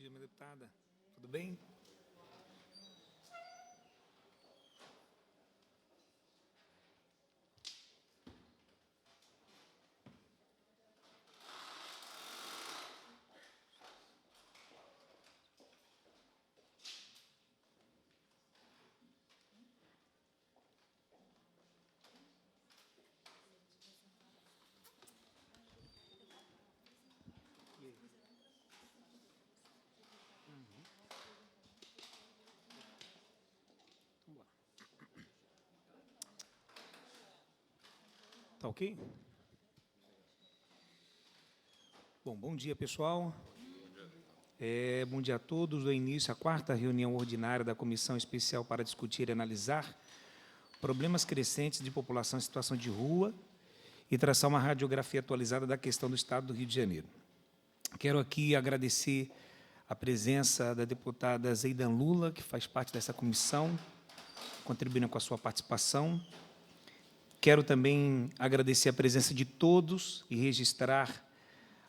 dia, minha deputada. Tudo bem? Tá ok? Bom dia, pessoal. Bom dia a todos. Dou início à quarta reunião ordinária da Comissão Especial para discutir e analisar problemas crescentes de população em situação de rua e traçar uma radiografia atualizada da questão do Estado do Rio de Janeiro. Quero aqui agradecer a presença da deputada Zeidan Lula, que faz parte dessa comissão, contribuindo com a sua participação. Quero também agradecer a presença de todos e registrar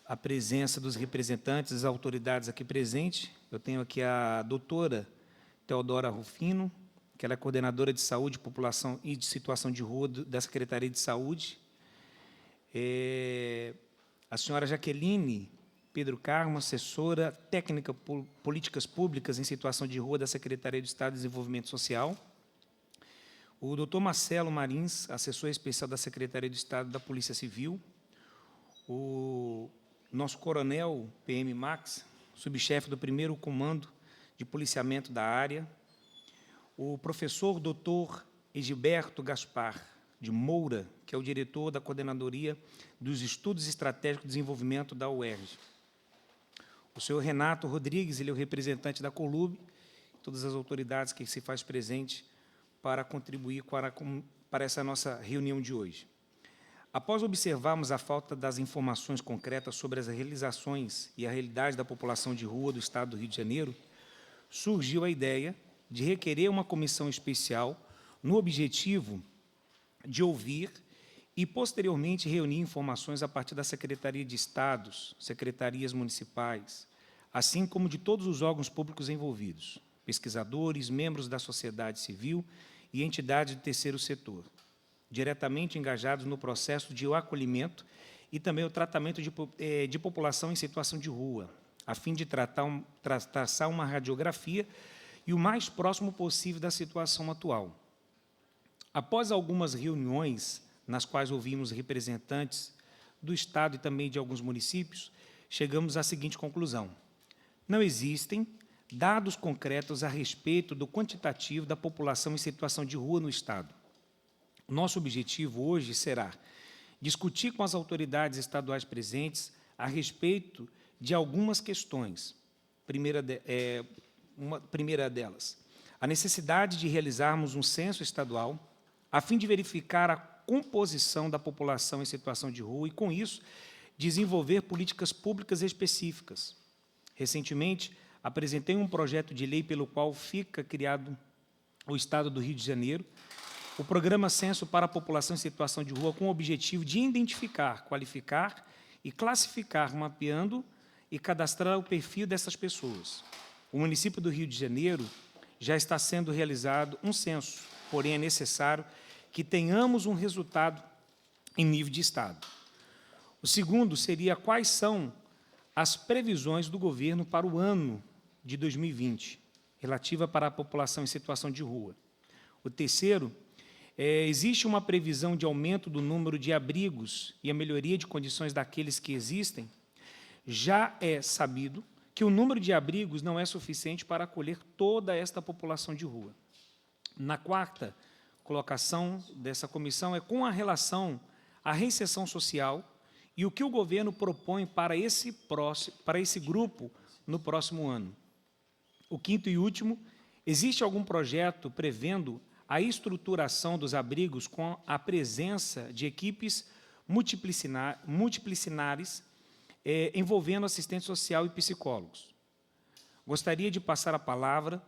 a presença dos representantes, das autoridades aqui presentes. Eu tenho aqui a doutora Teodora Rufino, que ela é coordenadora de saúde, população e de situação de rua da Secretaria de Saúde. A senhora Jaqueline Pedro Carmo, assessora técnica políticas públicas em situação de rua da Secretaria de Estado de Desenvolvimento Social. O doutor Marcelo Marins, assessor especial da Secretaria de Estado da Polícia Civil. O nosso coronel PM Max, subchefe do 1º Comando de Policiamento da área. O professor doutor Egilberto Gaspar de Moura, que é o diretor da Coordenadoria dos Estudos Estratégicos de Desenvolvimento da UERJ. O senhor Renato Rodrigues, ele é o representante da Colub, todas as autoridades que se faz presente para contribuir para essa nossa reunião de hoje. Após observarmos a falta das informações concretas sobre as realizações e a realidade da população de rua do Estado do Rio de Janeiro, surgiu a ideia de requerer uma comissão especial no objetivo de ouvir e, posteriormente, reunir informações a partir da Secretaria de Estados, secretarias municipais, assim como de todos os órgãos públicos envolvidos, pesquisadores, membros da sociedade civil e entidades do terceiro setor, diretamente engajados no processo de acolhimento e também o tratamento de população em situação de rua, a fim de traçar uma radiografia e o mais próximo possível da situação atual. Após algumas reuniões, nas quais ouvimos representantes do Estado e também de alguns municípios, chegamos à seguinte conclusão: não existem dados concretos a respeito do quantitativo da população em situação de rua no Estado. Nosso objetivo hoje será discutir com as autoridades estaduais presentes a respeito de algumas questões. Primeira delas, a necessidade de realizarmos um censo estadual, a fim de verificar a composição da população em situação de rua e, com isso, desenvolver políticas públicas específicas. Recentemente, apresentei um projeto de lei pelo qual fica criado o Estado do Rio de Janeiro, o programa Censo para a População em Situação de Rua, com o objetivo de identificar, qualificar e classificar, mapeando e cadastrar o perfil dessas pessoas. O município do Rio de Janeiro já está sendo realizado um censo, porém é necessário que tenhamos um resultado em nível de Estado. O segundo seria quais são as previsões do governo para o ano de 2020, relativa para a população em situação de rua. O terceiro, existe uma previsão de aumento do número de abrigos e a melhoria de condições daqueles que existem? Já é sabido que o número de abrigos não é suficiente para acolher toda esta população de rua. Na quarta colocação dessa comissão é com a relação à reinserção social e o que o governo propõe para esse grupo no próximo ano. O quinto e último, existe algum projeto prevendo a estruturação dos abrigos com a presença de equipes multidisciplinares envolvendo assistente social e psicólogos? Gostaria de passar a palavra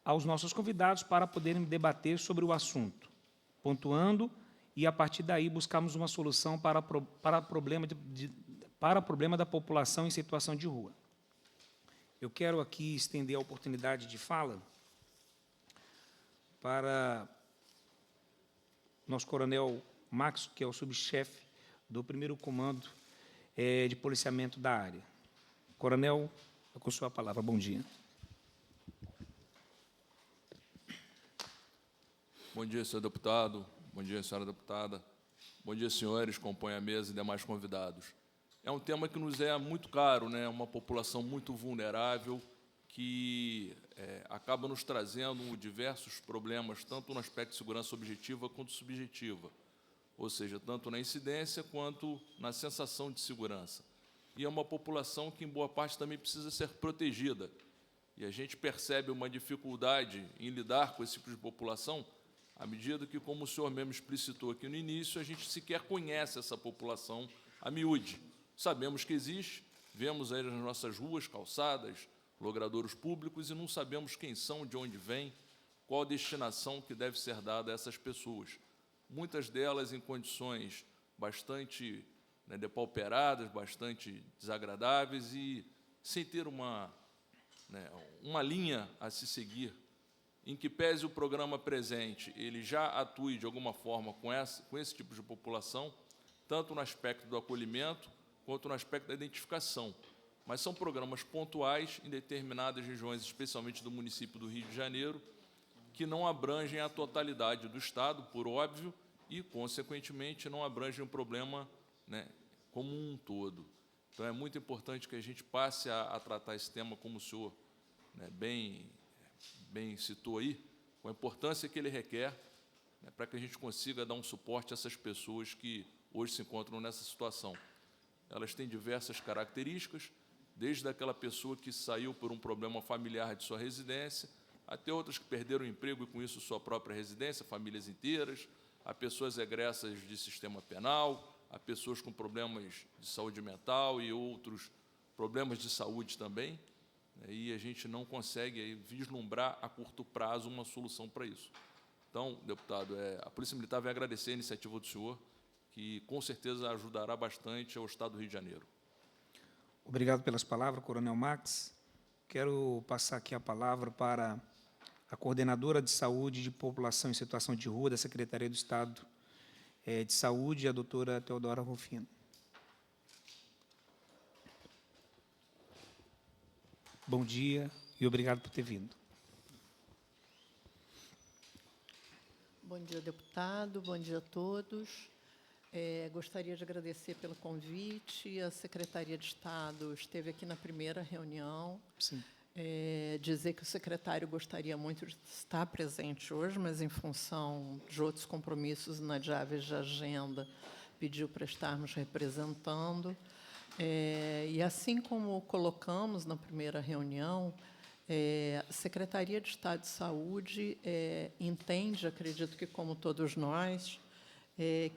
aos nossos convidados para poderem debater sobre o assunto, pontuando e, a partir daí, buscarmos uma solução para o problema da população em situação de rua. Eu quero aqui estender a oportunidade de fala para nosso coronel Max, que é o subchefe do 1º Comando de Policiamento da área. Coronel, é com sua palavra. Bom dia. Bom dia, senhor deputado. Bom dia, senhora deputada. Bom dia, senhores, compõem a mesa e demais convidados. É um tema que nos é muito caro, né? Uma população muito vulnerável que acaba nos trazendo diversos problemas, tanto no aspecto de segurança objetiva quanto subjetiva, ou seja, tanto na incidência quanto na sensação de segurança. E é uma população que, em boa parte, também precisa ser protegida. E a gente percebe uma dificuldade em lidar com esse tipo de população, à medida que, como o senhor mesmo explicitou aqui no início, a gente sequer conhece essa população a miúde. Sabemos que existe, vemos aí nas nossas ruas, calçadas, logradouros públicos, e não sabemos quem são, de onde vêm, qual a destinação que deve ser dada a essas pessoas. Muitas delas em condições bastante depauperadas, bastante desagradáveis e sem ter uma linha a se seguir, em que pese o programa presente, ele já atue de alguma forma com esse tipo de população, tanto no aspecto do acolhimento, quanto no aspecto da identificação. Mas são programas pontuais em determinadas regiões, especialmente do município do Rio de Janeiro, que não abrangem a totalidade do Estado, por óbvio, e, consequentemente, não abrangem o problema como um todo. Então, é muito importante que a gente passe a tratar esse tema, como o senhor bem citou aí, com a importância que ele requer, para que a gente consiga dar um suporte a essas pessoas que hoje se encontram nessa situação. Elas têm diversas características, desde aquela pessoa que saiu por um problema familiar de sua residência, até outras que perderam o emprego e, com isso, sua própria residência, famílias inteiras, a pessoas egressas de sistema penal, a pessoas com problemas de saúde mental e outros problemas de saúde também, e a gente não consegue aí vislumbrar a curto prazo uma solução para isso. Então, deputado, a Polícia Militar vai agradecer a iniciativa do senhor, que com certeza ajudará bastante ao Estado do Rio de Janeiro. Obrigado pelas palavras, coronel Max. Quero passar aqui a palavra para a coordenadora de saúde de população em situação de rua da Secretaria do Estado de Saúde, a doutora Teodora Rufino. Bom dia e obrigado por ter vindo. Bom dia, deputado. Bom dia a todos. Gostaria de agradecer pelo convite. A Secretaria de Estado esteve aqui na primeira reunião. Sim. Dizer que o secretário gostaria muito de estar presente hoje, mas, em função de outros compromissos inadiáveis de agenda, pediu para estarmos representando. E, assim como colocamos na primeira reunião, a Secretaria de Estado de Saúde entende, acredito que como todos nós,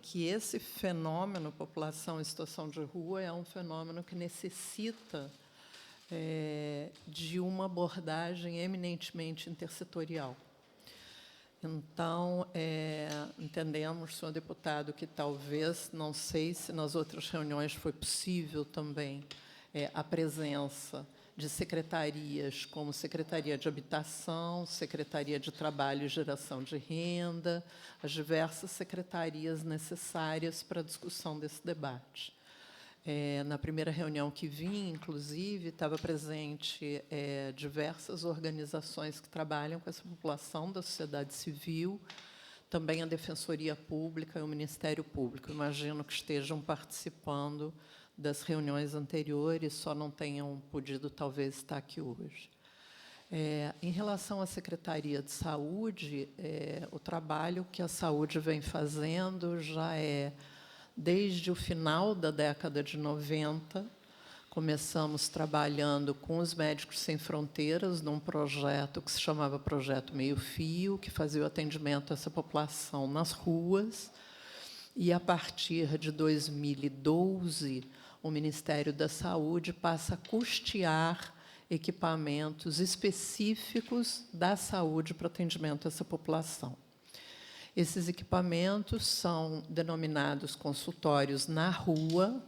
que esse fenômeno, população em situação de rua, é um fenômeno que necessita de uma abordagem eminentemente intersetorial. Então, entendemos, senhor deputado, que talvez, não sei se nas outras reuniões foi possível também a presença de secretarias como Secretaria de Habitação, Secretaria de Trabalho e Geração de Renda, as diversas secretarias necessárias para a discussão desse debate. Na primeira reunião que vim, inclusive, estava presente diversas organizações que trabalham com essa população da sociedade civil, também a Defensoria Pública e o Ministério Público. Imagino que estejam participando das reuniões anteriores, só não tenham podido, talvez, estar aqui hoje. Em relação à Secretaria de Saúde, o trabalho que a saúde vem fazendo já desde o final da década de 90, começamos trabalhando com os Médicos Sem Fronteiras, num projeto que se chamava Projeto Meio Fio, que fazia o atendimento a essa população nas ruas. E, a partir de 2012, o Ministério da Saúde passa a custear equipamentos específicos da saúde para atendimento a essa população. Esses equipamentos são denominados consultórios na rua.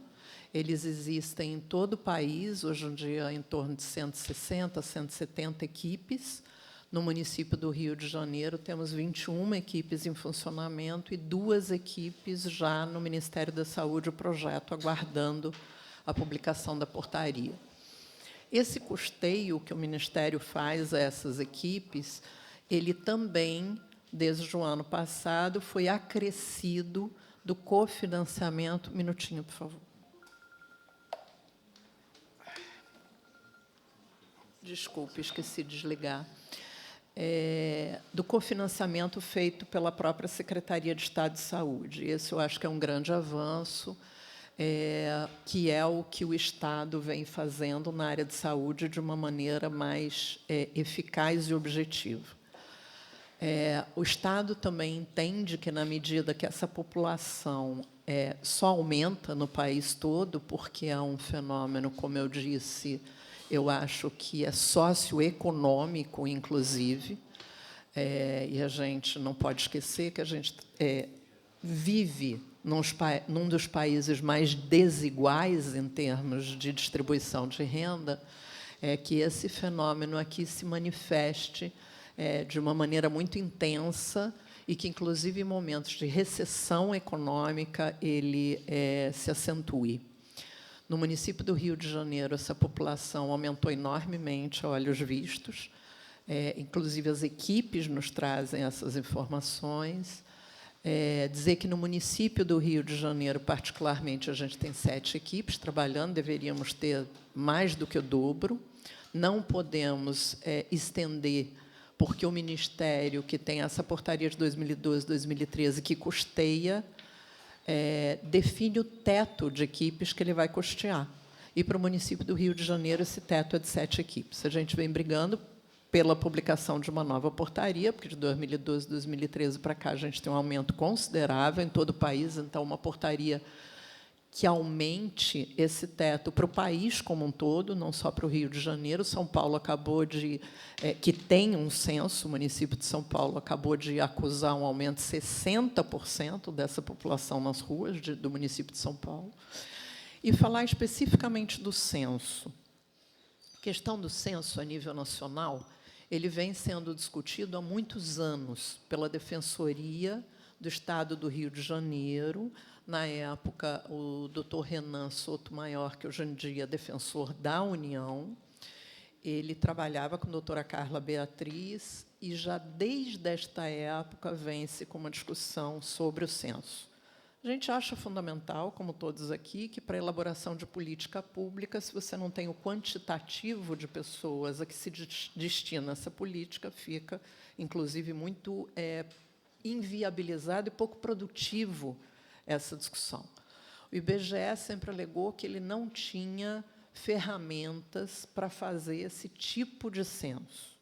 Eles existem em todo o país, hoje em dia, em torno de 160, 170 equipes. No município do Rio de Janeiro, temos 21 equipes em funcionamento e 2 equipes já no Ministério da Saúde, o projeto, aguardando a publicação da portaria. Esse custeio que o Ministério faz a essas equipes, ele também, desde o ano passado, foi acrescido do cofinanciamento. Um minutinho, por favor. Desculpe, esqueci de desligar. Do cofinanciamento feito pela própria Secretaria de Estado de Saúde. Esse eu acho que é um grande avanço, que é o que o Estado vem fazendo na área de saúde de uma maneira mais eficaz e objetiva. O Estado também entende que, na medida que essa população só aumenta no país todo, porque é um fenômeno, como eu disse, eu acho que é socioeconômico, inclusive, e a gente não pode esquecer que a gente vive num dos países mais desiguais em termos de distribuição de renda, que esse fenômeno aqui se manifeste de uma maneira muito intensa e que, inclusive, em momentos de recessão econômica, ele se acentue. No município do Rio de Janeiro, essa população aumentou enormemente a olhos vistos. Inclusive, as equipes nos trazem essas informações. Dizer que, no município do Rio de Janeiro, particularmente, a gente tem 7 equipes trabalhando, deveríamos ter mais do que o dobro. Não podemos estender, porque o Ministério, que tem essa portaria de 2012, 2013, que custeia, define o teto de equipes que ele vai custear. E, para o município do Rio de Janeiro, esse teto é de 7 equipes. A gente vem brigando pela publicação de uma nova portaria, porque de 2012, 2013 para cá, a gente tem um aumento considerável em todo o país, então, uma portaria que aumente esse teto para o país como um todo, não só para o Rio de Janeiro. São Paulo acabou de... que tem um censo, o município de São Paulo acabou de acusar um aumento de 60% dessa população nas ruas do município de São Paulo. E falar especificamente do censo. A questão do censo a nível nacional, ele vem sendo discutido há muitos anos pela Defensoria do Estado do Rio de Janeiro. Na época, o doutor Renan Sotomayor, que hoje em dia é defensor da União, ele trabalhava com a doutora Carla Beatriz e, já desde esta época, vem-se com uma discussão sobre o censo. A gente acha fundamental, como todos aqui, que, para a elaboração de política pública, se você não tem o quantitativo de pessoas a que se destina essa política, fica, inclusive, muito inviabilizado e pouco produtivo essa discussão. O IBGE sempre alegou que ele não tinha ferramentas para fazer esse tipo de censo.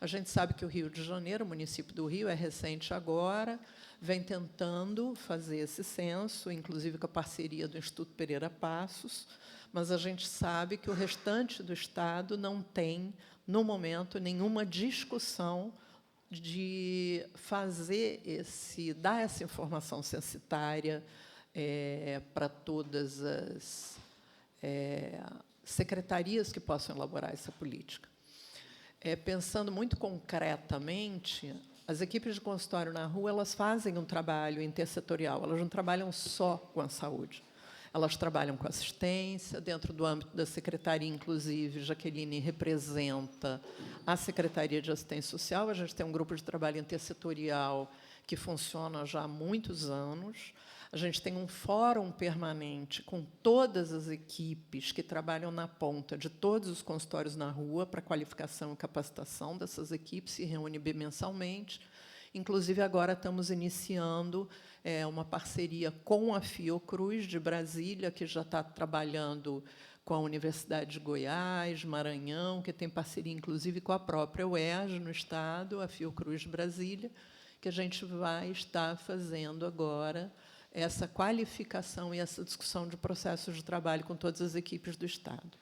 A gente sabe que o Rio de Janeiro, o município do Rio, é recente agora, vem tentando fazer esse censo, inclusive com a parceria do Instituto Pereira Passos, mas a gente sabe que o restante do Estado não tem, no momento, nenhuma discussão de dar essa informação censitária para todas as secretarias que possam elaborar essa política. Pensando muito concretamente, as equipes de consultório na rua, elas fazem um trabalho intersetorial, elas não trabalham só com a saúde. Elas trabalham com assistência, dentro do âmbito da secretaria, inclusive, Jaqueline representa a Secretaria de Assistência Social. A gente tem um grupo de trabalho intersetorial que funciona já há muitos anos. A gente tem um fórum permanente com todas as equipes que trabalham na ponta de todos os consultórios na rua para qualificação e capacitação dessas equipes, se reúne bimensalmente. Inclusive, agora estamos iniciando uma parceria com a Fiocruz de Brasília, que já está trabalhando com a Universidade de Goiás, Maranhão, que tem parceria, inclusive, com a própria UERJ no Estado, a Fiocruz de Brasília, que a gente vai estar fazendo agora essa qualificação e essa discussão de processos de trabalho com todas as equipes do Estado.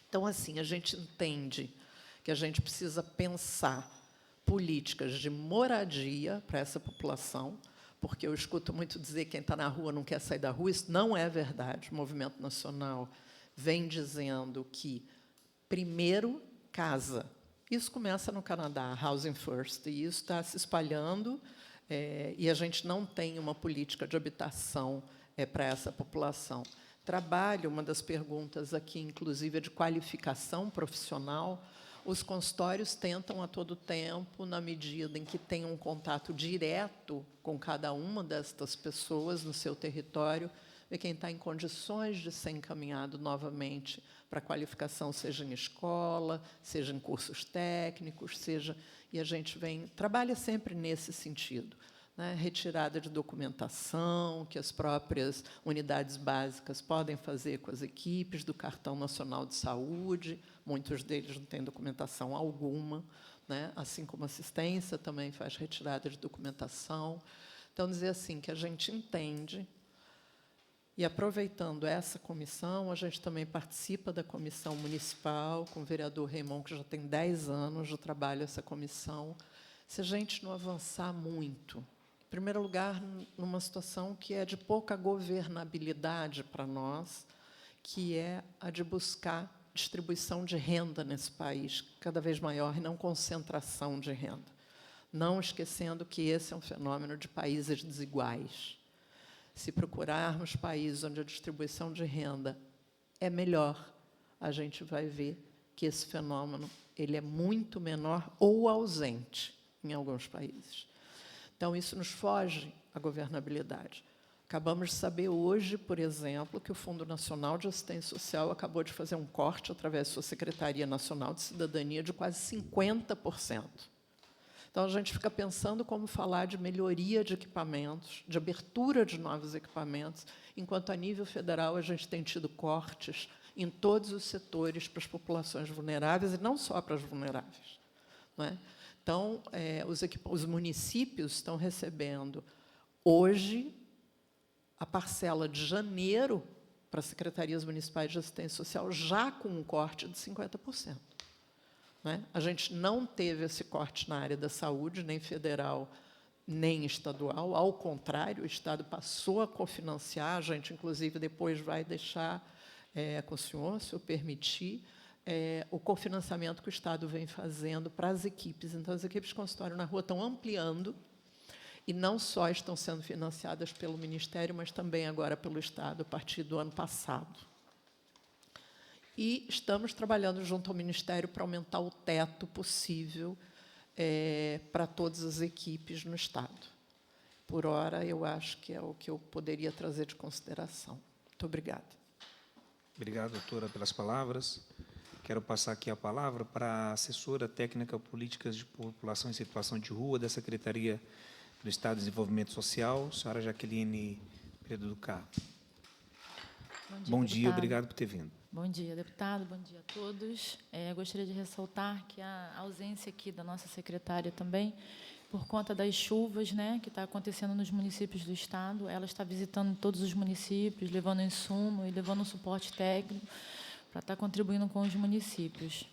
Então, assim, a gente entende que a gente precisa pensar políticas de moradia para essa população, porque eu escuto muito dizer que quem está na rua não quer sair da rua. Isso não é verdade. O movimento nacional vem dizendo que, primeiro, casa. Isso começa no Canadá, Housing First, e isso está se espalhando, e a gente não tem uma política de habitação para essa população. Trabalho, uma das perguntas aqui, inclusive, é de qualificação profissional. Os consultórios tentam, a todo tempo, na medida em que têm um contato direto com cada uma destas pessoas no seu território, ver quem está em condições de ser encaminhado novamente para a qualificação, seja em escola, seja em cursos técnicos, seja... E a gente trabalha sempre nesse sentido, né? Retirada de documentação, que as próprias unidades básicas podem fazer com as equipes do Cartão Nacional de Saúde, muitos deles não têm documentação alguma, né? Assim como assistência também faz retirada de documentação. Então, dizer assim, que a gente entende. E, aproveitando essa comissão, a gente também participa da comissão municipal, com o vereador Raimon, que já tem 10 anos de trabalho essa comissão. Se a gente não avançar muito, em primeiro lugar, numa situação que é de pouca governabilidade para nós, que é a de buscar distribuição de renda nesse país, cada vez maior, e não concentração de renda. Não esquecendo que esse é um fenômeno de países desiguais. Se procurarmos países onde a distribuição de renda é melhor, a gente vai ver que esse fenômeno ele é muito menor ou ausente em alguns países. Então, isso nos foge à governabilidade. Acabamos de saber hoje, por exemplo, que o Fundo Nacional de Assistência Social acabou de fazer um corte, através da sua Secretaria Nacional de Cidadania, de quase 50%. Então, a gente fica pensando como falar de melhoria de equipamentos, de abertura de novos equipamentos, enquanto, a nível federal, a gente tem tido cortes em todos os setores para as populações vulneráveis, e não só para as vulneráveis, não é? Então, os municípios estão recebendo, hoje, a parcela de janeiro para as secretarias municipais de assistência social, já com um corte de 50%. Né? A gente não teve esse corte na área da saúde, nem federal, nem estadual. Ao contrário, o Estado passou a cofinanciar. A gente, inclusive, depois vai deixar com o senhor, se eu permitir, o cofinanciamento que o Estado vem fazendo para as equipes. Então, as equipes de consultório na rua estão ampliando, e não só estão sendo financiadas pelo Ministério, mas também agora pelo Estado, a partir do ano passado. E estamos trabalhando junto ao Ministério para aumentar o teto possível para todas as equipes no Estado. Por hora, eu acho que é o que eu poderia trazer de consideração. Muito obrigada. Obrigado, doutora, pelas palavras. Quero passar aqui a palavra para a assessora técnica Políticas de População em Situação de Rua da Secretaria do Estado de Desenvolvimento Social, senhora Jaqueline Pedro do Carmo. Bom dia, obrigado por ter vindo. Bom dia, deputado. Bom dia a todos. Gostaria de ressaltar que a ausência aqui da nossa secretária também, por conta das chuvas, né, que está acontecendo nos municípios do Estado. Ela está visitando todos os municípios, levando insumo e levando suporte técnico para estar contribuindo com os municípios.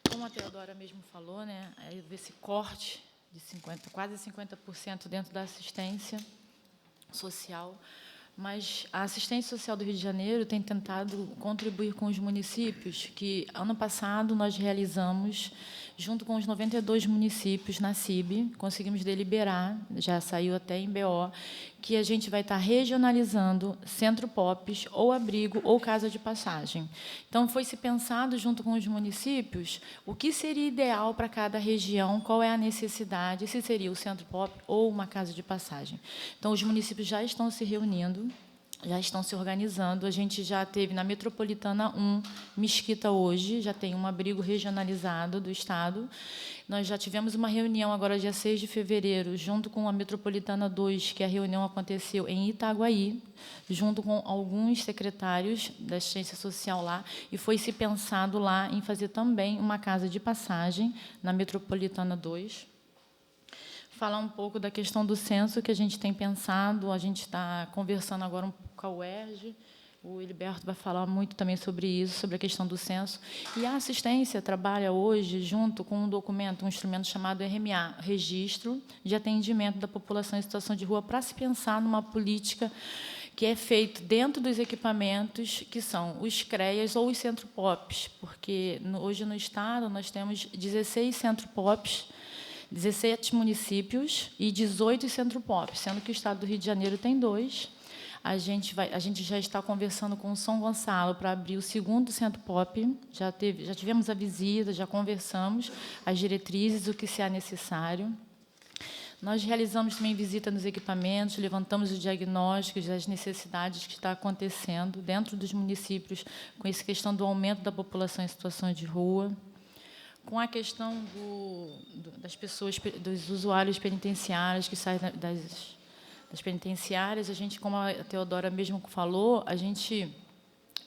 Como a Teodora mesmo falou, né, esse corte de quase 50% dentro da assistência social, mas a assistência social do Rio de Janeiro tem tentado contribuir com os municípios, que, ano passado, nós realizamos, junto com os 92 municípios na CIB, conseguimos deliberar, já saiu até em BO, que a gente vai estar regionalizando centro POPs, ou abrigo, ou casa de passagem. Então, foi-se pensado, junto com os municípios, o que seria ideal para cada região, qual é a necessidade, se seria o centro POP ou uma casa de passagem. Então, os municípios já estão se reunindo, já estão se organizando. A gente já teve na Metropolitana 1, Mesquita hoje, já tem um abrigo regionalizado do Estado. Nós já tivemos uma reunião agora, dia 6 de fevereiro, junto com a Metropolitana 2, que a reunião aconteceu em Itaguaí, junto com alguns secretários da assistência social lá, e foi-se pensado lá em fazer também uma casa de passagem na Metropolitana 2. Falar um pouco da questão do censo que a gente tem pensado. A gente está conversando agora um pouco com a UERJ, O Hiliberto vai falar muito também sobre isso, sobre a questão do censo. E a assistência trabalha hoje junto com um documento, um instrumento chamado RMA, Registro de Atendimento da População em Situação de Rua, para se pensar numa política que é feito dentro dos equipamentos, que são os CREAs ou os centro-POPs, porque hoje no Estado nós temos 16 centro-POPs, 17 municípios e 18 centro-POPs, sendo que o Estado do Rio de Janeiro tem 2. A gente já está conversando com o São Gonçalo para abrir o 2º centro-POP, já tivemos a visita, já conversamos as diretrizes, o que se é necessário. Nós realizamos também visita nos equipamentos, levantamos os diagnósticos das necessidades que está acontecendo dentro dos municípios com essa questão do aumento da população em situação de rua, com a questão das pessoas, dos usuários penitenciários que saem das penitenciárias. A gente, como a Teodora mesmo falou, a gente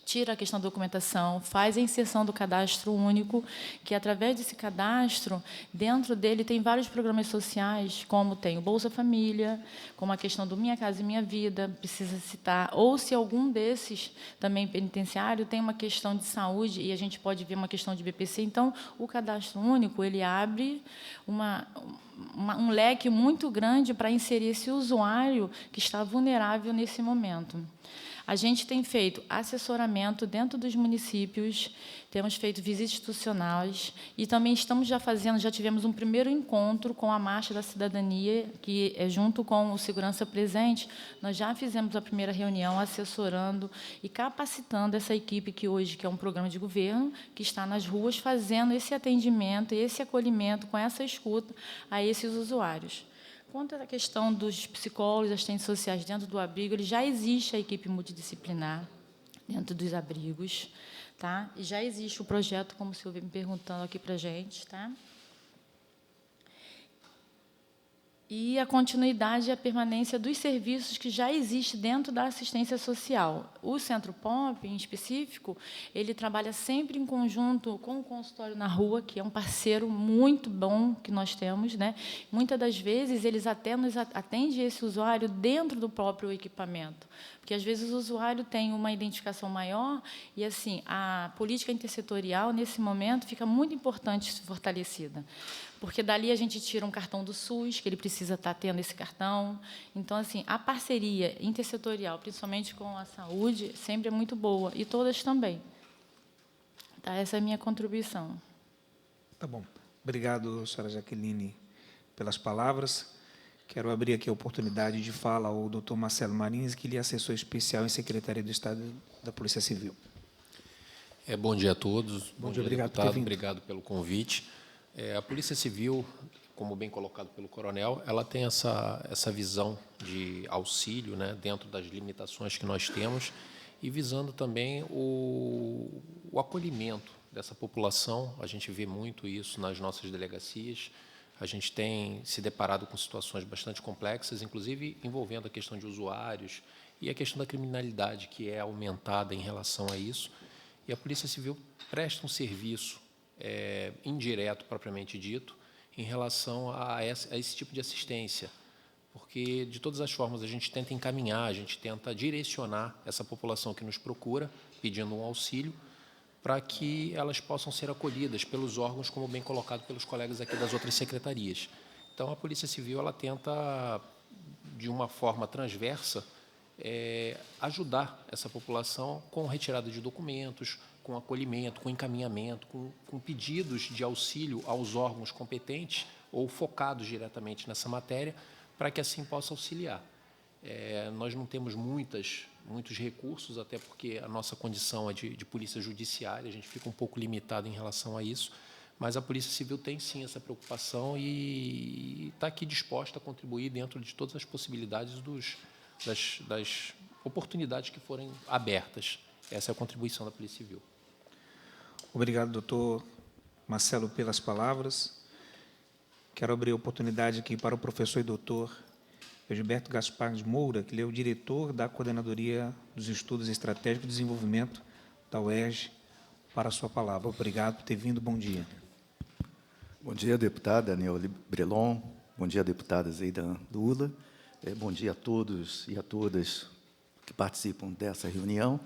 tira a questão da documentação, faz a inserção do cadastro único, que, através desse cadastro, dentro dele tem vários programas sociais, como tem o Bolsa Família, como a questão do Minha Casa e Minha Vida, precisa citar, ou se algum desses, também penitenciário, tem uma questão de saúde, e a gente pode ver uma questão de BPC. Então, o cadastro único, ele abre um leque muito grande para inserir esse usuário que está vulnerável nesse momento. A gente tem feito assessoramento dentro dos municípios, temos feito visitas institucionais e também já tivemos um primeiro encontro com a Marcha da Cidadania, que é junto com o Segurança Presente. Nós já fizemos a primeira reunião assessorando e capacitando essa equipe que hoje, que é um programa de governo, que está nas ruas fazendo esse atendimento, esse acolhimento, com essa escuta a esses usuários. Quanto à questão dos psicólogos, assistentes sociais dentro do abrigo, ele já existe a equipe multidisciplinar dentro dos abrigos, tá? E já existe o projeto, como o senhor vem me perguntando aqui para a gente, tá? E a continuidade e a permanência dos serviços que já existem dentro da assistência social. O Centro POP, em específico, ele trabalha sempre em conjunto com o consultório na rua, que é um parceiro muito bom que nós temos, né? Muitas das vezes, eles até nos atendem esse usuário dentro do próprio equipamento, porque, às vezes, o usuário tem uma identificação maior e, assim, a política intersetorial, nesse momento, fica muito importante ser fortalecida, porque dali a gente tira um cartão do SUS, que ele precisa estar tendo esse cartão. Então, assim, a parceria intersetorial, principalmente com a saúde, sempre é muito boa, e todas também. Tá? Essa é a minha contribuição. Tá bom. Obrigado, senhora Jaqueline, pelas palavras. Quero abrir aqui a oportunidade de fala ao doutor Marcelo Marins, que ele é assessor especial em Secretaria do Estado da Polícia Civil. Bom dia a todos. Bom dia, obrigado por ter deputado. vindo. Obrigado pelo convite. A Polícia Civil, como bem colocado pelo coronel, ela tem essa visão de auxílio, né, dentro das limitações que nós temos, e visando também o acolhimento dessa população. A gente vê muito isso nas nossas delegacias. A gente tem se deparado com situações bastante complexas, inclusive envolvendo a questão de usuários e a questão da criminalidade, que é aumentada em relação a isso. E a Polícia Civil presta um serviço indireto, propriamente dito, em relação a esse tipo de assistência, porque, de todas as formas, a gente tenta encaminhar, a gente tenta direcionar essa população que nos procura, pedindo um auxílio, para que elas possam ser acolhidas pelos órgãos, como bem colocado pelos colegas aqui das outras secretarias. Então, a Polícia Civil ela tenta, de uma forma transversa, ajudar essa população com retirada de documentos, com acolhimento, com encaminhamento, com pedidos de auxílio aos órgãos competentes ou focados diretamente nessa matéria, para que assim possa auxiliar. Nós não temos muitos recursos, até porque a nossa condição é de polícia judiciária, a gente fica um pouco limitado em relação a isso, mas a Polícia Civil tem, sim, essa preocupação e está aqui disposta a contribuir dentro de todas as possibilidades das oportunidades que forem abertas. Essa é a contribuição da Polícia Civil. Obrigado, doutor Marcelo, pelas palavras. Quero abrir a oportunidade aqui para o professor e doutor Gilberto Gaspar de Moura, que ele é o diretor da Coordenadoria dos Estudos Estratégicos de Desenvolvimento da UERJ, para a sua palavra. Obrigado por ter vindo. Bom dia. Bom dia, deputada Neoli Brelon. Bom dia, deputada Zeida Lula. Bom dia a todos e a todas que participam dessa reunião.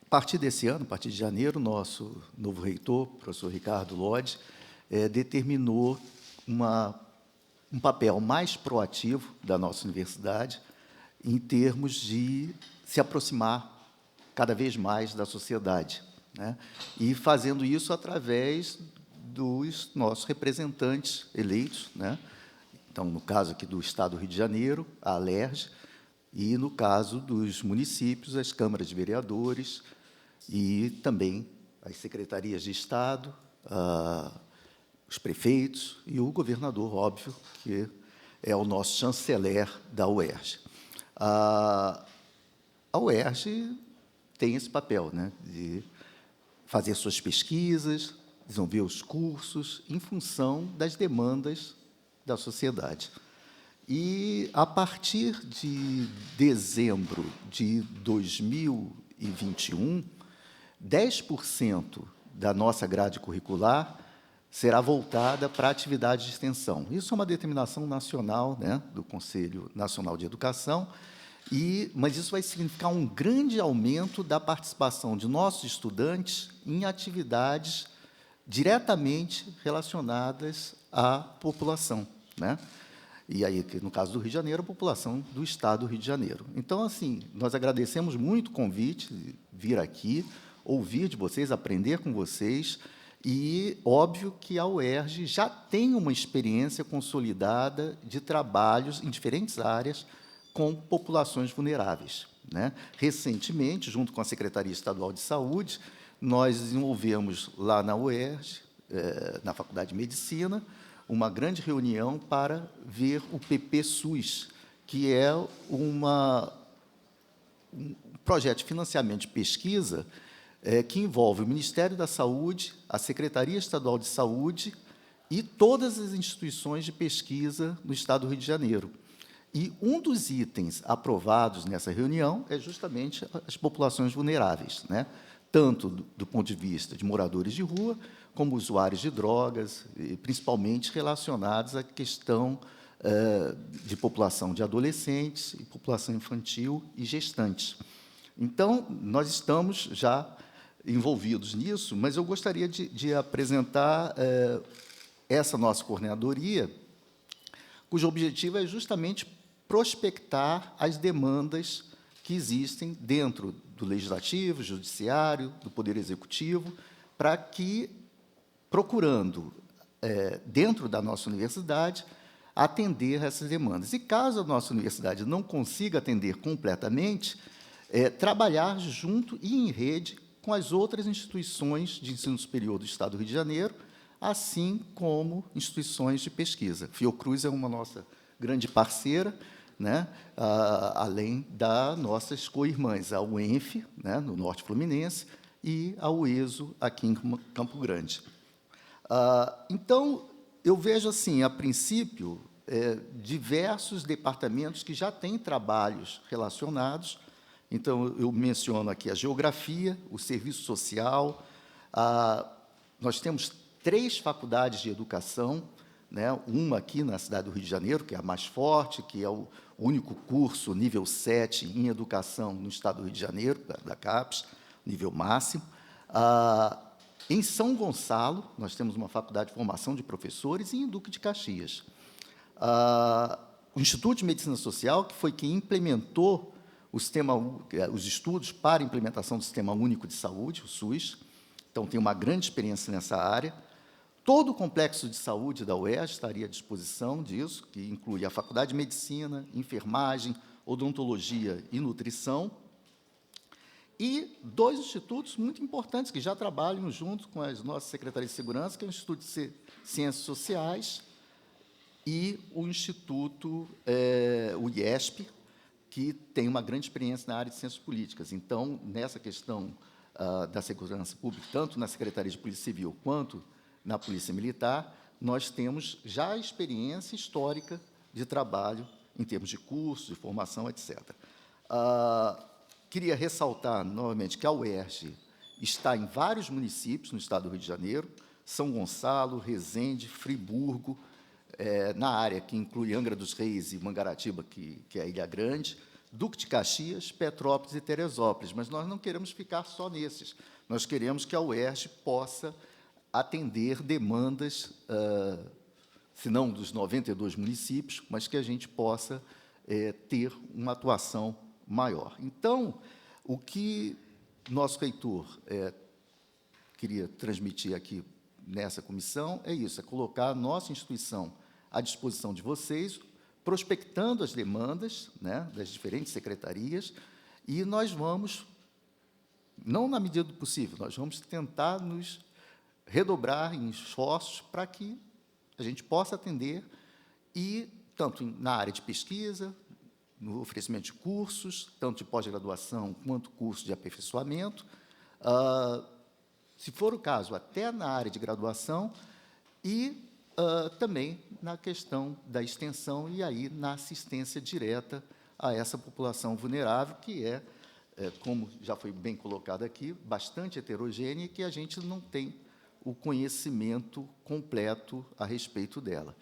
A partir desse ano, a partir de janeiro, nosso novo reitor, professor Ricardo Lodge, determinou um papel mais proativo da nossa universidade em termos de se aproximar cada vez mais da sociedade, né? E fazendo isso através dos nossos representantes eleitos, né? Então, no caso aqui do Estado do Rio de Janeiro, a ALERJ, e, no caso dos municípios, as câmaras de vereadores e também as secretarias de Estado, os prefeitos e o governador, óbvio, que é o nosso chanceler da UERJ. A UERJ tem esse papel, né, de fazer suas pesquisas, desenvolver os cursos em função das demandas da sociedade. E, a partir de dezembro de 2021, 10% da nossa grade curricular será voltada para a atividade de extensão. Isso é uma determinação nacional, né, do Conselho Nacional de Educação, mas isso vai significar um grande aumento da participação de nossos estudantes em atividades diretamente relacionadas à população, né? E aí, no caso do Rio de Janeiro, a população do Estado do Rio de Janeiro. Então, assim, nós agradecemos muito o convite de vir aqui, ouvir de vocês, aprender com vocês, e óbvio que a UERJ já tem uma experiência consolidada de trabalhos em diferentes áreas com populações vulneráveis, né? Recentemente, junto com a Secretaria Estadual de Saúde, nós desenvolvemos lá na UERJ, na Faculdade de Medicina, uma grande reunião para ver o PP-SUS, que é um projeto de financiamento de pesquisa que envolve o Ministério da Saúde, a Secretaria Estadual de Saúde e todas as instituições de pesquisa no Estado do Rio de Janeiro. E um dos itens aprovados nessa reunião é justamente as populações vulneráveis, né? Tanto do ponto de vista de moradores de rua, como usuários de drogas, e principalmente relacionados à questão de população de adolescentes, e população infantil e gestantes. Então, nós estamos já envolvidos nisso, mas eu gostaria de apresentar essa nossa coordenadoria, cujo objetivo é justamente prospectar as demandas que existem dentro do Legislativo, Judiciário, do Poder Executivo, para que, procurando, dentro da nossa universidade, atender essas demandas. E, caso a nossa universidade não consiga atender completamente, trabalhar junto e em rede com as outras instituições de ensino superior do Estado do Rio de Janeiro, assim como instituições de pesquisa. Fiocruz é uma nossa grande parceira, né, além das nossas co-irmãs, a UENF, né, no Norte Fluminense, e a UESO, aqui em Campo Grande. Então, eu vejo, assim, a princípio, diversos departamentos que já têm trabalhos relacionados. Então, eu menciono aqui a geografia, o serviço social. Nós temos 3 faculdades de educação, né, uma aqui na cidade do Rio de Janeiro, que é a mais forte, que é o único curso nível 7 em educação no Estado do Rio de Janeiro, da CAPES, nível máximo. Em São Gonçalo, nós temos uma faculdade de formação de professores, e em Duque de Caxias. O Instituto de Medicina Social, que foi quem implementou os estudos para a implementação do Sistema Único de Saúde, o SUS, então tem uma grande experiência nessa área. Todo o complexo de saúde da UERJ estaria à disposição disso, que inclui a Faculdade de Medicina, Enfermagem, Odontologia e Nutrição, e 2 institutos muito importantes que já trabalham junto com as nossas secretarias de segurança, que é o Instituto de Ciências Sociais e o Instituto, o IESP, que tem uma grande experiência na área de ciências políticas. Então, nessa questão da segurança pública, tanto na Secretaria de Polícia Civil quanto na Polícia Militar, nós temos já experiência histórica de trabalho em termos de cursos, de formação, etc. Queria ressaltar, novamente, que a UERJ está em vários municípios no Estado do Rio de Janeiro, São Gonçalo, Resende, Friburgo, na área que inclui Angra dos Reis e Mangaratiba, que é a Ilha Grande, Duque de Caxias, Petrópolis e Teresópolis, mas nós não queremos ficar só nesses. Nós queremos que a UERJ possa atender demandas, se não dos 92 municípios, mas que a gente possa ter uma atuação maior. Então, o que nosso reitor queria transmitir aqui nessa comissão é isso, é colocar a nossa instituição à disposição de vocês, prospectando as demandas, né, das diferentes secretarias, e nós vamos, não na medida do possível, nós vamos tentar nos redobrar em esforços para que a gente possa atender, e tanto na área de pesquisa, no oferecimento de cursos, tanto de pós-graduação quanto curso de aperfeiçoamento, se for o caso, até na área de graduação, e também na questão da extensão e aí na assistência direta a essa população vulnerável, que como já foi bem colocado aqui, bastante heterogênea e que a gente não tem o conhecimento completo a respeito dela.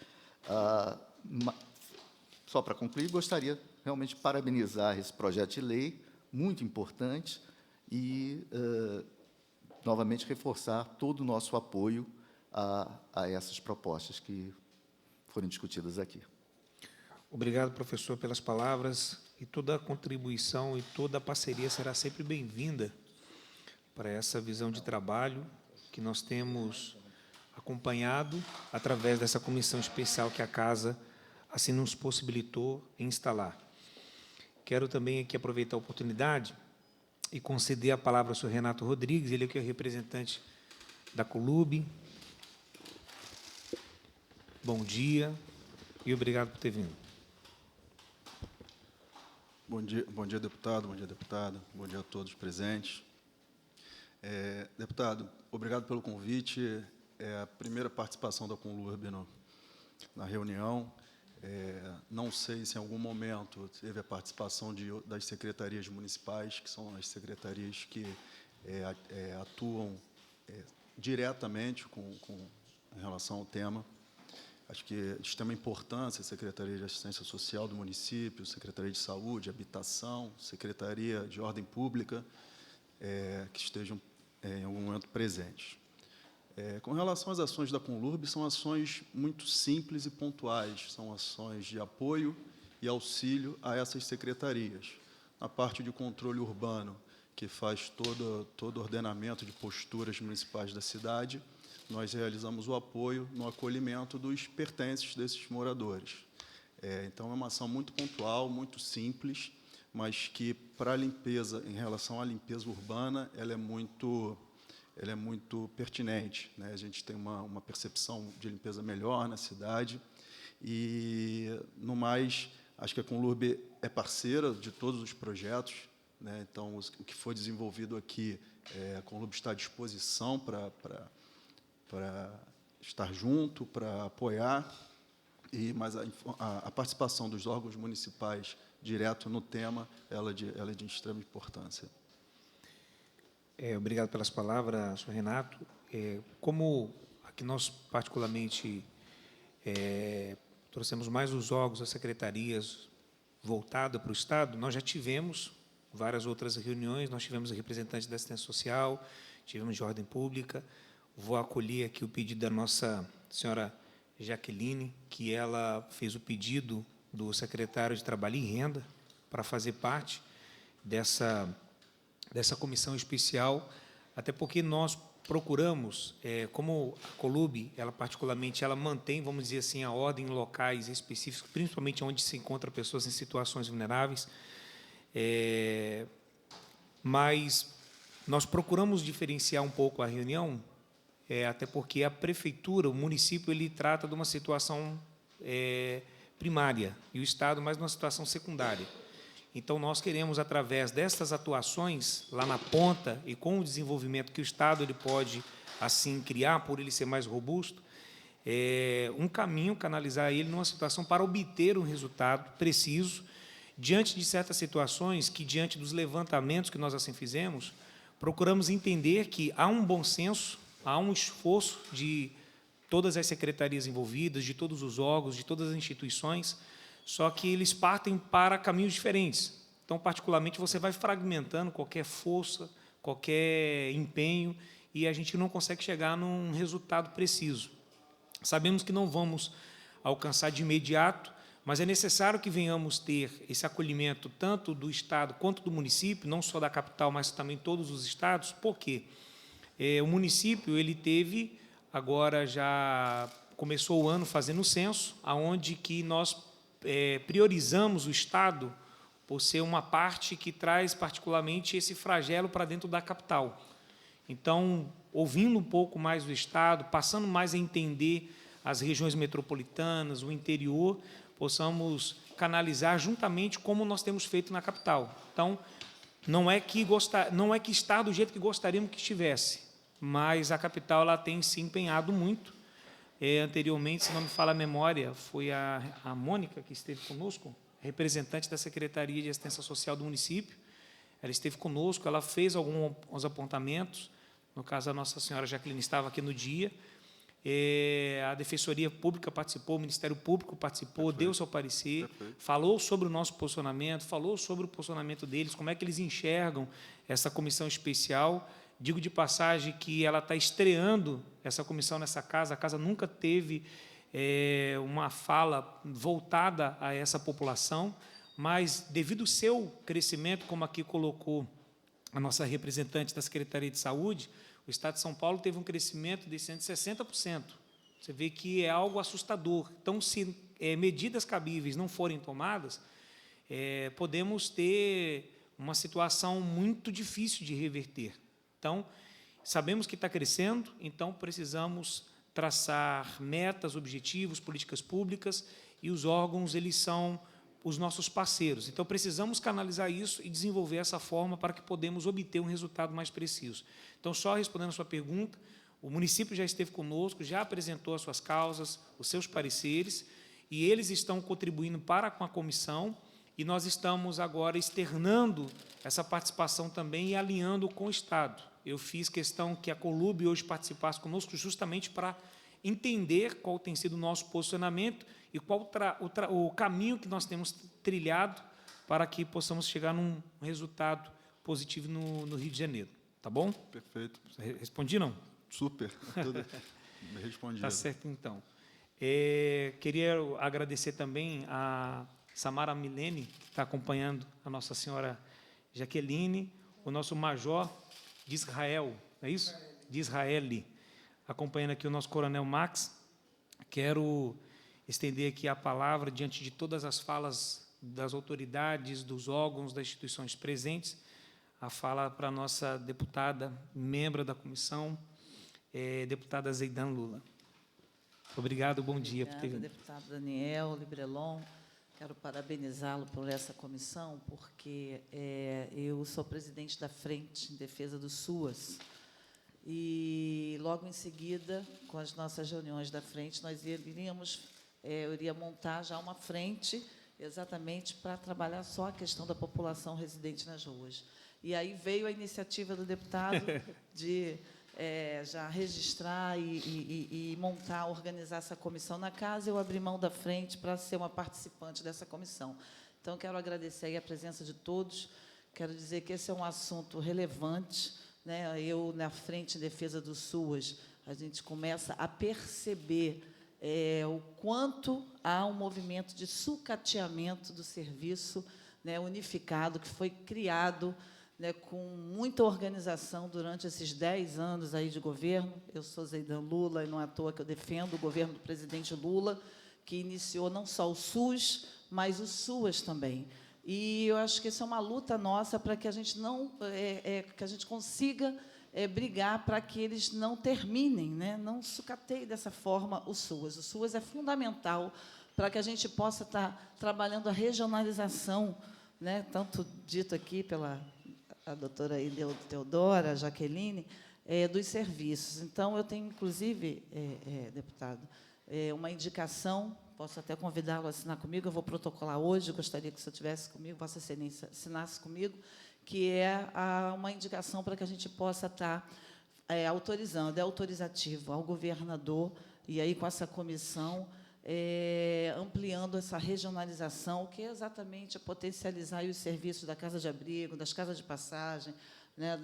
Só para concluir, gostaria realmente de parabenizar esse projeto de lei, muito importante, e, novamente, reforçar todo o nosso apoio a essas propostas que foram discutidas aqui. Obrigado, professor, pelas palavras, e toda a contribuição e toda a parceria será sempre bem-vinda para essa visão de trabalho que nós temos acompanhado através dessa comissão especial que a Casa assim nos possibilitou instalar. Quero também aqui aproveitar a oportunidade e conceder a palavra ao senhor Renato Rodrigues, ele aqui é o representante da COLUB. Bom dia e obrigado por ter vindo. Bom dia, deputado, bom dia, deputada, bom dia a todos presentes. Deputado, obrigado pelo convite. É a primeira participação da CONLURB na reunião. Não sei se em algum momento teve a participação das secretarias municipais, que são as secretarias que atuam diretamente em relação ao tema. Acho que é de extrema importância a Secretaria de Assistência Social do município, Secretaria de Saúde, Habitação, Secretaria de Ordem Pública, que estejam em algum momento presentes. Com relação às ações da CONLURB, são ações muito simples e pontuais, são ações de apoio e auxílio a essas secretarias. Na parte de controle urbano, que faz todo o ordenamento de posturas municipais da cidade, nós realizamos o apoio no acolhimento dos pertences desses moradores. Então, é uma ação muito pontual, muito simples, mas que, para a limpeza, em relação à limpeza urbana, ela é muito pertinente, né? A gente tem uma percepção de limpeza melhor na cidade e, no mais, acho que a CONLURB é parceira de todos os projetos, né? Então, o que foi desenvolvido aqui, a CONLURB está à disposição para estar junto, para apoiar, mas a participação dos órgãos municipais direto no tema, ela é de extrema importância. Obrigado pelas palavras, senhor Renato. Como aqui nós, particularmente, trouxemos mais os órgãos, as secretarias voltadas para o Estado, nós já tivemos várias outras reuniões, nós tivemos representantes da assistência social, tivemos de ordem pública. Vou acolher aqui o pedido da nossa senhora Jaqueline, que ela fez o pedido do secretário de Trabalho e Renda para fazer parte dessa comissão especial, até porque nós procuramos, como a COLUB, ela particularmente, ela mantém, vamos dizer assim, a ordem em locais específicos, principalmente onde se encontram pessoas em situações vulneráveis, mas nós procuramos diferenciar um pouco a reunião, até porque a prefeitura, o município, ele trata de uma situação primária, e o Estado mais de uma situação secundária. Então, nós queremos, através destas atuações, lá na ponta, e com o desenvolvimento que o Estado ele pode, assim, criar, por ele ser mais robusto, um caminho, canalizar ele numa situação para obter um resultado preciso, diante de certas situações que, diante dos levantamentos que nós assim fizemos, procuramos entender que há um bom senso, há um esforço de todas as secretarias envolvidas, de todos os órgãos, de todas as instituições, só que eles partem para caminhos diferentes. Então, particularmente, você vai fragmentando qualquer força, qualquer empenho, e a gente não consegue chegar num resultado preciso. Sabemos que não vamos alcançar de imediato, mas é necessário que venhamos ter esse acolhimento tanto do Estado quanto do município, não só da capital, mas também todos os estados. Por quê? O município ele teve, agora já começou o ano fazendo o censo, aonde que nós priorizamos o Estado por ser uma parte que traz particularmente esse flagelo para dentro da capital. Então, ouvindo um pouco mais do Estado, passando mais a entender as regiões metropolitanas, o interior, possamos canalizar juntamente como nós temos feito na capital. Então, não é que está do jeito que gostaríamos que estivesse, mas a capital ela tem se empenhado muito. Anteriormente, se não me falha a memória, foi a Mônica que esteve conosco, representante da Secretaria de Assistência Social do município. Ela esteve conosco, ela fez alguns apontamentos, no caso, a Nossa Senhora Jaqueline estava aqui no dia, a Defensoria Pública participou, o Ministério Público participou, Perfeito. deu seu parecer, Perfeito. falou sobre o nosso posicionamento, falou sobre o posicionamento deles, como é que eles enxergam essa comissão especial. Digo de passagem que ela está estreando essa comissão nessa casa, a casa nunca teve uma fala voltada a essa população, mas, devido ao seu crescimento, como aqui colocou a nossa representante da Secretaria de Saúde, o Estado de São Paulo teve um crescimento de 160%. Você vê que é algo assustador. Então, se medidas cabíveis não forem tomadas, podemos ter uma situação muito difícil de reverter. Então, sabemos que está crescendo, então precisamos traçar metas, objetivos, políticas públicas, e os órgãos eles são os nossos parceiros. Então, precisamos canalizar isso e desenvolver essa forma para que podemos obter um resultado mais preciso. Então, só respondendo a sua pergunta, o município já esteve conosco, já apresentou as suas causas, os seus pareceres, e eles estão contribuindo para com a comissão, e nós estamos agora externando essa participação também e alinhando com o Estado. Eu fiz questão que a Colube hoje participasse conosco justamente para entender qual tem sido o nosso posicionamento e qual o caminho que nós temos trilhado para que possamos chegar num resultado positivo no Rio de Janeiro. Tá bom? Perfeito. Respondi, não? Super. Tudo respondido. Tá certo, então. Queria agradecer também a Samara Milene, que está acompanhando a Nossa Senhora Jaqueline, o nosso major de Israel, não é isso? De Israel, acompanhando aqui o nosso coronel Max. Quero estender aqui a palavra diante de todas as falas das autoridades, dos órgãos, das instituições presentes, a fala para a nossa deputada, membro da comissão, deputada Zeidan Lula. Obrigado, bom dia. Obrigada, deputado Daniel Librelon. Quero parabenizá-lo por essa comissão, porque eu sou presidente da Frente em Defesa do SUAS, e, logo em seguida, com as nossas reuniões da frente, nós eu iria montar já uma frente exatamente para trabalhar só a questão da população residente nas ruas. E aí veio a iniciativa do deputado de já registrar e montar, organizar essa comissão na casa. Eu abri mão da frente para ser uma participante dessa comissão. Então, quero agradecer aí a presença de todos. Quero dizer que esse é um assunto relevante, né? Eu, na Frente em Defesa do SUAS, a gente começa a perceber o quanto há um movimento de sucateamento do serviço, né, unificado, que foi criado, né, com muita organização durante esses 10 anos aí de governo. Eu sou Zeidan Lula, e não é à toa que eu defendo o governo do presidente Lula, que iniciou não só o SUS, mas o SUAS também. E eu acho que essa é uma luta nossa para que a gente não que a gente consiga brigar para que eles não terminem, né, não sucateiem dessa forma o SUAS. O SUAS é fundamental para que a gente possa estar trabalhando a regionalização, né, tanto dito aqui pela a doutora Teodora, Jaqueline, dos serviços. Então, eu tenho, inclusive, deputado, uma indicação, posso até convidá-lo a assinar comigo, eu vou protocolar hoje, gostaria que o senhor estivesse comigo, Vossa Excelência assinasse comigo, que é uma indicação para que a gente possa estar autorizando, autorizativo ao governador, e aí, com essa comissão, ampliando essa regionalização, que é exatamente potencializar aí os serviços da Casa de Abrigo, das casas de passagem, né,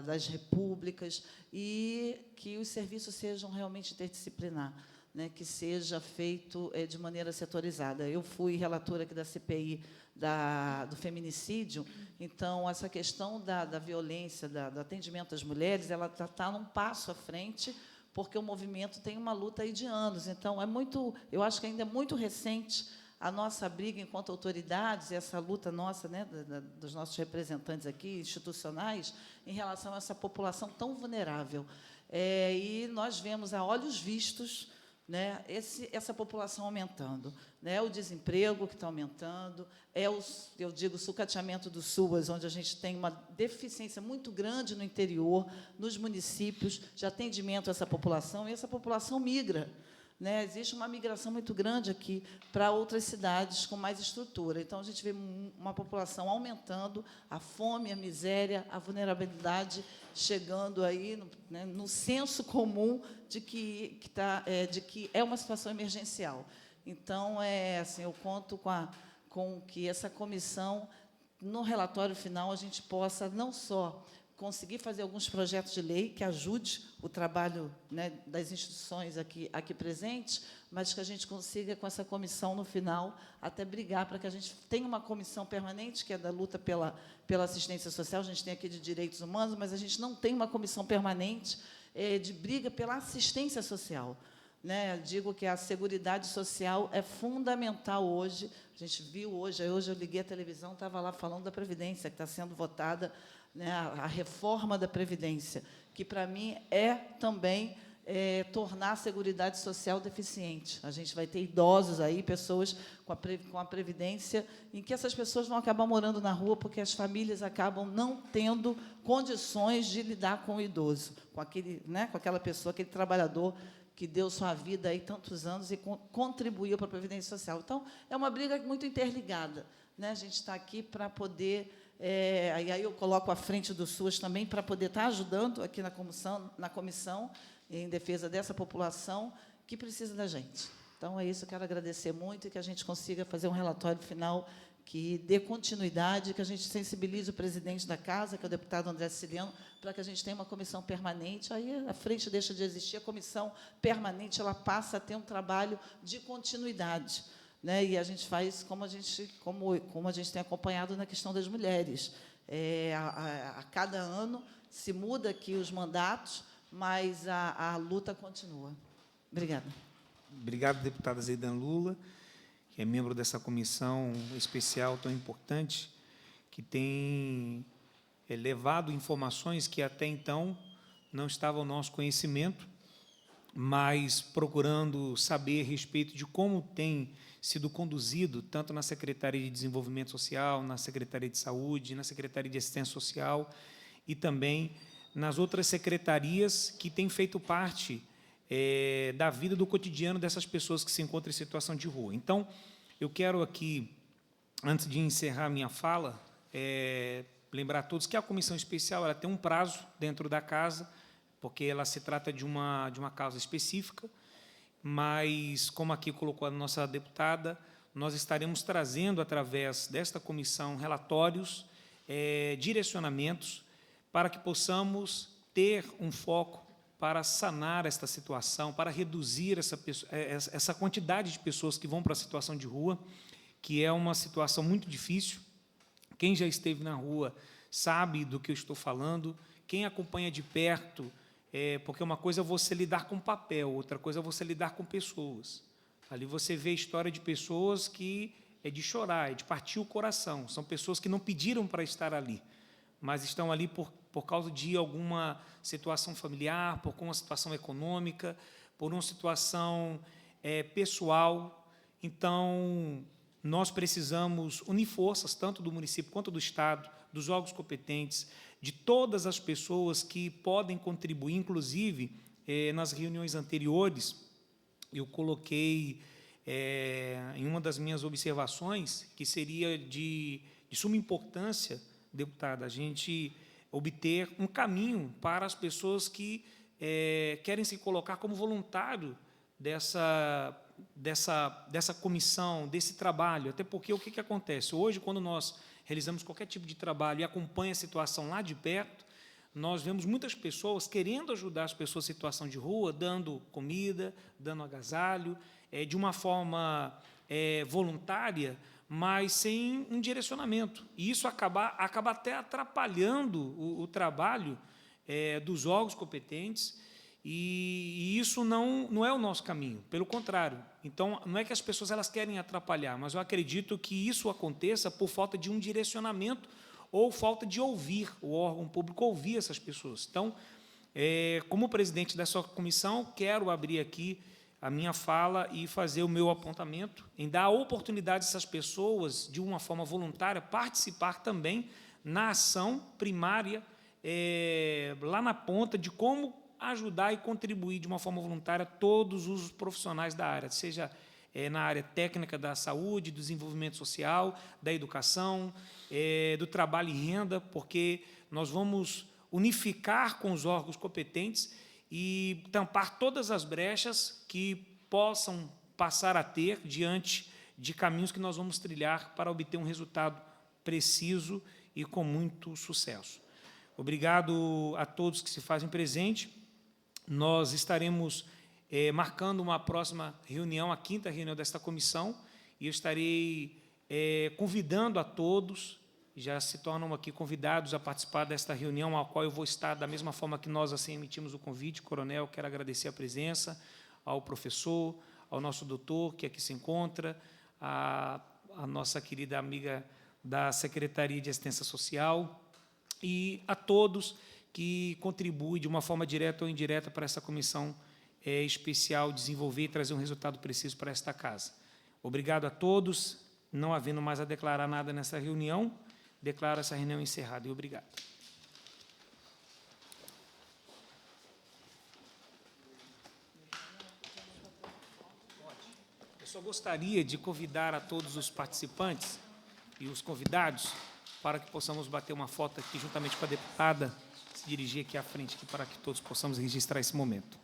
das repúblicas, e que os serviços sejam realmente interdisciplinar, né, que seja feito de maneira setorizada. Eu fui relatora aqui da CPI do feminicídio, então, essa questão da violência, do atendimento às mulheres, ela está num passo à frente, porque o movimento tem uma luta aí de anos. Então, eu acho que ainda é muito recente a nossa briga enquanto autoridades, essa luta nossa, né, dos nossos representantes aqui, institucionais, em relação a essa população tão vulnerável. E nós vemos a olhos vistos, né, essa população aumentando, né, o desemprego que está aumentando, eu digo, o sucateamento do SUAS, onde a gente tem uma deficiência muito grande no interior, nos municípios, de atendimento a essa população, e essa população migra, né, existe uma migração muito grande aqui para outras cidades com mais estrutura. Então, a gente vê uma população aumentando, a fome, a miséria, a vulnerabilidade chegando aí no senso comum de que é uma situação emergencial. Então, assim, eu conto com que essa comissão, no relatório final, a gente possa não só conseguir fazer alguns projetos de lei que ajude o trabalho, né, das instituições aqui presentes, mas que a gente consiga, com essa comissão, no final, até brigar para que a gente tenha uma comissão permanente, que é da luta pela assistência social, a gente tem aqui de direitos humanos, mas a gente não tem uma comissão permanente de briga pela assistência social. Né? Digo que a seguridade social é fundamental hoje. A gente viu hoje eu liguei a televisão, estava lá falando da Previdência, que está sendo votada, né, a reforma da Previdência, que, para mim, é também tornar a seguridade social deficiente. A gente vai ter idosos aí, pessoas com a Previdência, em que essas pessoas vão acabar morando na rua, porque as famílias acabam não tendo condições de lidar com o idoso, com aquela pessoa, aquele trabalhador que deu sua vida aí tantos anos e contribuiu para a Previdência Social. Então, é uma briga muito interligada, né? A gente está aqui para poder... aí eu coloco à frente do SUAS também, para poder estar ajudando aqui na comissão em defesa dessa população que precisa da gente. Então, é isso, eu quero agradecer muito e que a gente consiga fazer um relatório final que dê continuidade, que a gente sensibilize o presidente da Casa, que é o deputado André Siciliano, para que a gente tenha uma comissão permanente. Aí a frente deixa de existir, a comissão permanente ela passa a ter um trabalho de continuidade, né? E a gente faz como a gente tem acompanhado na questão das mulheres. A cada ano se muda aqui os mandatos, mas a luta continua. Obrigada. Obrigado, deputada Zeidan Lula, que é membro dessa comissão especial tão importante, que tem levado informações que até então não estavam ao nosso conhecimento, mas procurando saber a respeito de como tem sido conduzido, tanto na Secretaria de Desenvolvimento Social, na Secretaria de Saúde, na Secretaria de Assistência Social e também nas outras secretarias que têm feito parte da vida do cotidiano dessas pessoas que se encontram em situação de rua. Então, eu quero aqui, antes de encerrar a minha fala, lembrar a todos que a comissão especial ela tem um prazo dentro da casa, porque ela se trata de uma causa específica, mas, como aqui colocou a nossa deputada, nós estaremos trazendo, através desta comissão, relatórios, direcionamentos, para que possamos ter um foco para sanar esta situação, para reduzir essa quantidade de pessoas que vão para a situação de rua, que é uma situação muito difícil. Quem já esteve na rua sabe do que eu estou falando, quem acompanha de perto, porque uma coisa é você lidar com papel, outra coisa é você lidar com pessoas. Ali você vê a história de pessoas que é de chorar, é de partir o coração. São pessoas que não pediram para estar ali, mas estão ali por causa de alguma situação familiar, por alguma situação econômica, por uma situação pessoal. Então, nós precisamos unir forças, tanto do município quanto do Estado, dos órgãos competentes, de todas as pessoas que podem contribuir. Inclusive, nas reuniões anteriores, eu coloquei em uma das minhas observações que seria de suma importância, deputada, a gente obter um caminho para as pessoas que querem se colocar como voluntário dessa comissão, desse trabalho, até porque o que acontece? Hoje, quando nós realizamos qualquer tipo de trabalho e acompanha a situação lá de perto, nós vemos muitas pessoas querendo ajudar as pessoas em situação de rua, dando comida, dando agasalho, de uma forma voluntária, mas sem um direcionamento. E isso acaba até atrapalhando o trabalho dos órgãos competentes, e isso não é o nosso caminho, pelo contrário. Então, não é que as pessoas elas querem atrapalhar, mas eu acredito que isso aconteça por falta de um direcionamento ou falta de ouvir o órgão público, ouvir essas pessoas. Então, como presidente dessa comissão, quero abrir aqui a minha fala e fazer o meu apontamento, em dar a oportunidade a essas pessoas, de uma forma voluntária, participar também na ação primária, lá na ponta, de como ajudar e contribuir de uma forma voluntária todos os profissionais da área, seja na área técnica da saúde, do desenvolvimento social, da educação, do trabalho e renda, porque nós vamos unificar com os órgãos competentes e tampar todas as brechas que possam passar a ter diante de caminhos que nós vamos trilhar para obter um resultado preciso e com muito sucesso. Obrigado a todos que se fazem presente. Nós estaremos marcando uma próxima reunião, a 5ª reunião desta comissão, e eu estarei convidando a todos, já se tornam aqui convidados a participar desta reunião, ao qual eu vou estar da mesma forma que nós assim emitimos o convite. Coronel, quero agradecer a presença, ao professor, ao nosso doutor, que aqui se encontra, a nossa querida amiga da Secretaria de Assistência Social, e a todos que contribuem de uma forma direta ou indireta para essa comissão especial desenvolver e trazer um resultado preciso para esta casa. Obrigado a todos. Não havendo mais a declarar nada nessa reunião, declaro essa reunião encerrada. E obrigado. Eu só gostaria de convidar a todos os participantes e os convidados para que possamos bater uma foto aqui juntamente com a deputada, se dirigir aqui à frente aqui para que todos possamos registrar esse momento.